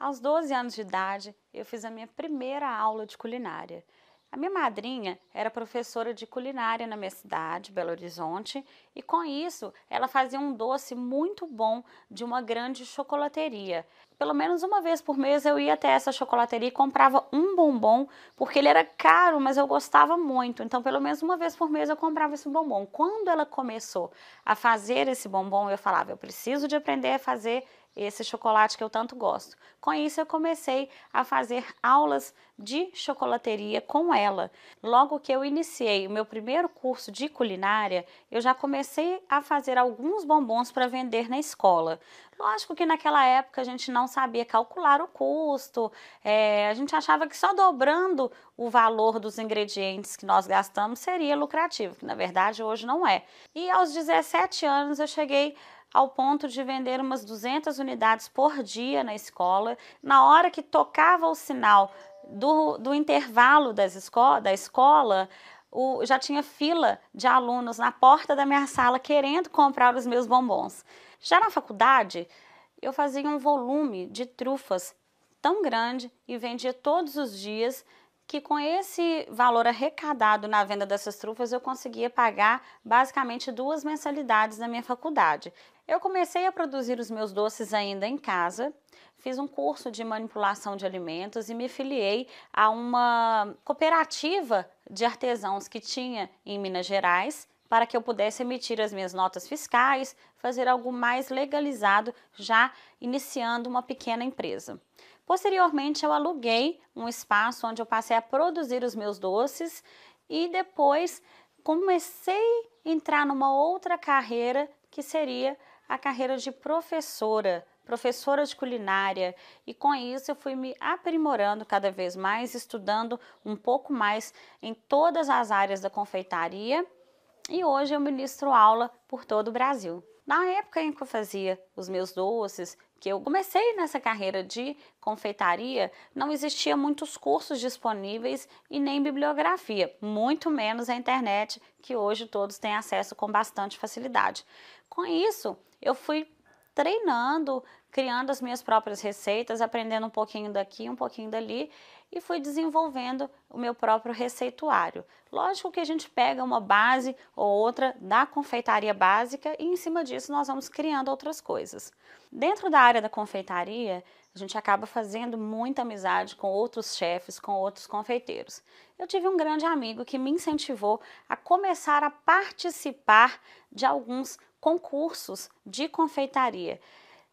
Aos 12 anos de idade, eu fiz a minha primeira aula de culinária. A minha madrinha era professora de culinária na minha cidade, Belo Horizonte, e com isso ela fazia um doce muito bom de uma grande chocolateria. Pelo menos uma vez por mês eu ia até essa chocolateria e comprava um bombom, porque ele era caro, mas eu gostava muito. Então, pelo menos uma vez por mês eu comprava esse bombom. Quando ela começou a fazer esse bombom, eu falava, eu preciso de aprender a fazer esse chocolate que eu tanto gosto. Com isso, eu comecei a fazer aulas de chocolateria com ela. Logo que eu iniciei o meu primeiro curso de culinária, eu já comecei a fazer alguns bombons para vender na escola. Lógico que naquela época a gente não sabia calcular o custo, a gente achava que só dobrando o valor dos ingredientes que nós gastamos seria lucrativo, que na verdade hoje não é. E aos 17 anos eu cheguei ao ponto de vender umas 200 unidades por dia na escola. Na hora que tocava o sinal do intervalo da escola, já tinha fila de alunos na porta da minha sala querendo comprar os meus bombons. Já na faculdade, eu fazia um volume de trufas tão grande e vendia todos os dias que com esse valor arrecadado na venda dessas trufas eu conseguia pagar basicamente 2 mensalidades na minha faculdade. Eu comecei a produzir os meus doces ainda em casa, fiz um curso de manipulação de alimentos e me filiei a uma cooperativa de artesãos que tinha em Minas Gerais, para que eu pudesse emitir as minhas notas fiscais, fazer algo mais legalizado, já iniciando uma pequena empresa. Posteriormente, eu aluguei um espaço onde eu passei a produzir os meus doces e depois comecei a entrar numa outra carreira que seria a carreira de professora de culinária, e com isso eu fui me aprimorando cada vez mais, estudando um pouco mais em todas as áreas da confeitaria, e hoje eu ministro aula por todo o Brasil. Na época em que eu fazia os meus doces, que eu comecei nessa carreira de confeitaria, não existia muitos cursos disponíveis e nem bibliografia, muito menos a internet, que hoje todos têm acesso com bastante facilidade. Com isso, eu fui treinando, criando as minhas próprias receitas, aprendendo um pouquinho daqui, um pouquinho dali, e fui desenvolvendo o meu próprio receituário. Lógico que a gente pega uma base ou outra da confeitaria básica e em cima disso nós vamos criando outras coisas. Dentro da área da confeitaria, a gente acaba fazendo muita amizade com outros chefes, com outros confeiteiros. Eu tive um grande amigo que me incentivou a começar a participar de alguns concursos de confeitaria.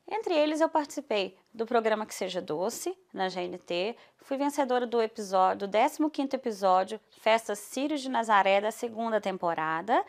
Entre eles eu participei do programa Que Seja Doce, na GNT, fui vencedora do 15º episódio Festa Círios de Nazaré da 2ª temporada.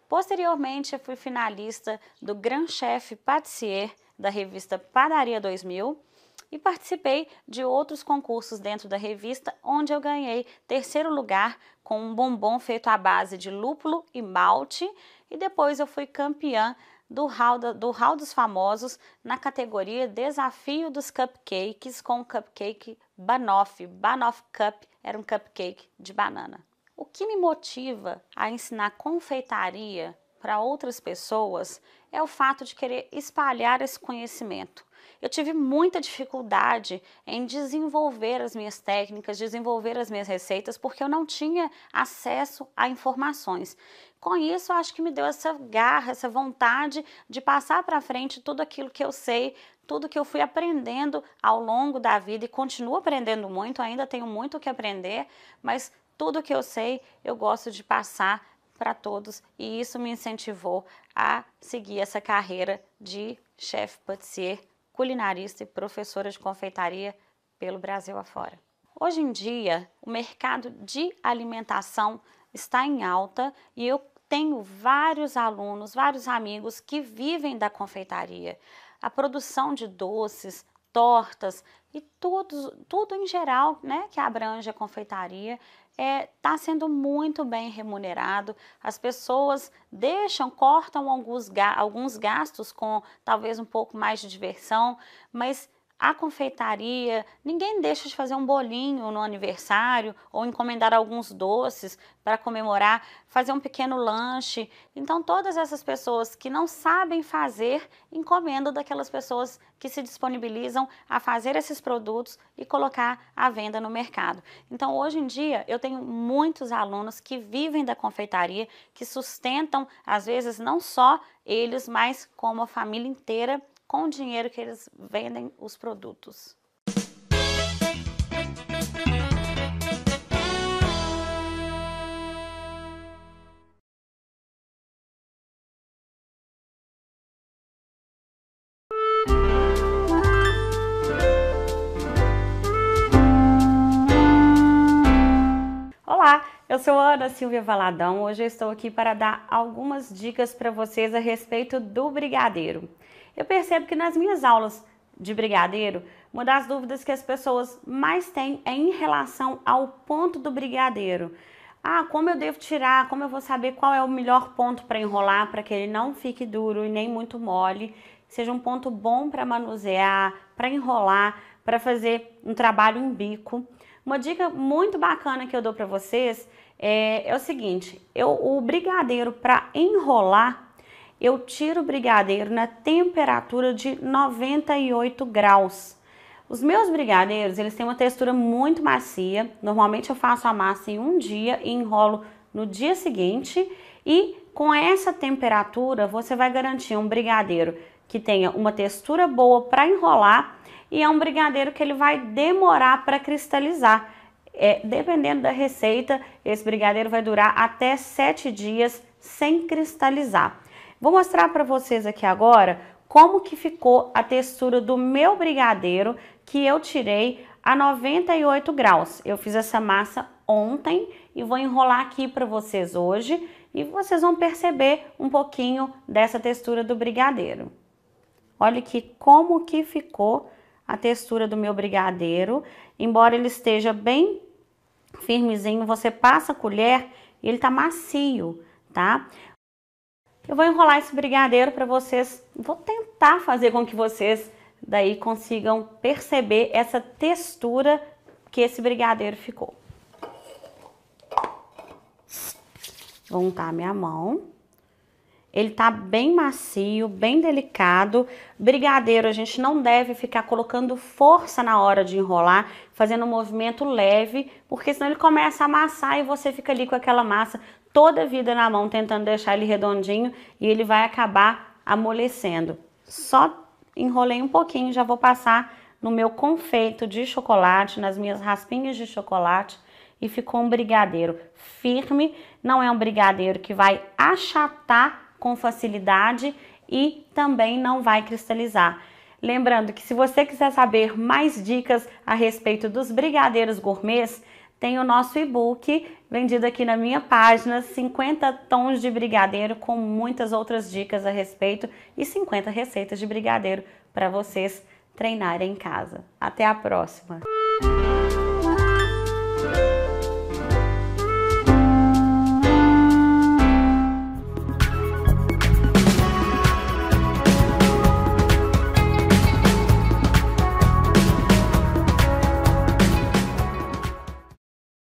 Posteriormente eu fui finalista do Grand Chef Patissier da revista Padaria 2000 e participei de outros concursos dentro da revista, onde eu ganhei 3º lugar com um bombom feito à base de lúpulo e malte, e depois eu fui campeã do Hall dos Famosos na categoria Desafio dos Cupcakes com o cupcake Banoffee. Banoffee Cup era um cupcake de banana. O que me motiva a ensinar confeitaria para outras pessoas é o fato de querer espalhar esse conhecimento. Eu tive muita dificuldade em desenvolver as minhas técnicas, desenvolver as minhas receitas, porque eu não tinha acesso a informações. Com isso, eu acho que me deu essa garra, essa vontade de passar para frente tudo aquilo que eu sei, tudo que eu fui aprendendo ao longo da vida e continuo aprendendo muito, ainda tenho muito o que aprender, mas tudo que eu sei, eu gosto de passar para todos, e isso me incentivou a seguir essa carreira de chefe patissier, culinarista e professora de confeitaria pelo Brasil afora. Hoje em dia, o mercado de alimentação está em alta e eu tenho vários alunos, vários amigos que vivem da confeitaria. A produção de doces, tortas e tudo em geral, né, que abrange a confeitaria, está sendo muito bem remunerado. As pessoas cortam alguns gastos com talvez um pouco mais de diversão, mas a confeitaria, ninguém deixa de fazer um bolinho no aniversário ou encomendar alguns doces para comemorar, fazer um pequeno lanche. Então, todas essas pessoas que não sabem fazer, encomendam daquelas pessoas que se disponibilizam a fazer esses produtos e colocar à venda no mercado. Então, hoje em dia, eu tenho muitos alunos que vivem da confeitaria, que sustentam, às vezes, não só eles, mas como a família inteira, com o dinheiro que eles vendem os produtos. Olá, eu sou Ana Silvia Valadão. Hoje eu estou aqui para dar algumas dicas para vocês a respeito do brigadeiro. Eu percebo que nas minhas aulas de brigadeiro, uma das dúvidas que as pessoas mais têm é em relação ao ponto do brigadeiro. Como eu devo tirar, como eu vou saber qual é o melhor ponto para enrolar, para que ele não fique duro e nem muito mole, seja um ponto bom para manusear, para enrolar, para fazer um trabalho em bico. Uma dica muito bacana que eu dou para vocês é o seguinte: o brigadeiro para enrolar, eu tiro o brigadeiro na temperatura de 98 graus. Os meus brigadeiros, eles têm uma textura muito macia. Normalmente eu faço a massa em um dia e enrolo no dia seguinte. E com essa temperatura, você vai garantir um brigadeiro que tenha uma textura boa para enrolar e é um brigadeiro que ele vai demorar para cristalizar. Dependendo da receita, esse brigadeiro vai durar até 7 dias sem cristalizar. Vou mostrar para vocês aqui agora como que ficou a textura do meu brigadeiro que eu tirei a 98 graus. Eu fiz essa massa ontem e vou enrolar aqui para vocês hoje e vocês vão perceber um pouquinho dessa textura do brigadeiro. Olha aqui como que ficou a textura do meu brigadeiro. Embora ele esteja bem firmezinho, você passa a colher e ele tá macio, tá? Eu vou enrolar esse brigadeiro para vocês, vou tentar fazer com que vocês daí consigam perceber essa textura que esse brigadeiro ficou. Vou untar minha mão. Ele tá bem macio, bem delicado. Brigadeiro, a gente não deve ficar colocando força na hora de enrolar, fazendo um movimento leve, porque senão ele começa a amassar e você fica ali com aquela massa toda a vida na mão, tentando deixar ele redondinho e ele vai acabar amolecendo. Só enrolei um pouquinho, já vou passar no meu confeito de chocolate, nas minhas raspinhas de chocolate e ficou um brigadeiro firme. Não é um brigadeiro que vai achatar com facilidade e também não vai cristalizar. Lembrando que se você quiser saber mais dicas a respeito dos brigadeiros gourmets, tem o nosso e-book vendido aqui na minha página, 50 tons de brigadeiro com muitas outras dicas a respeito e 50 receitas de brigadeiro para vocês treinarem em casa. Até a próxima!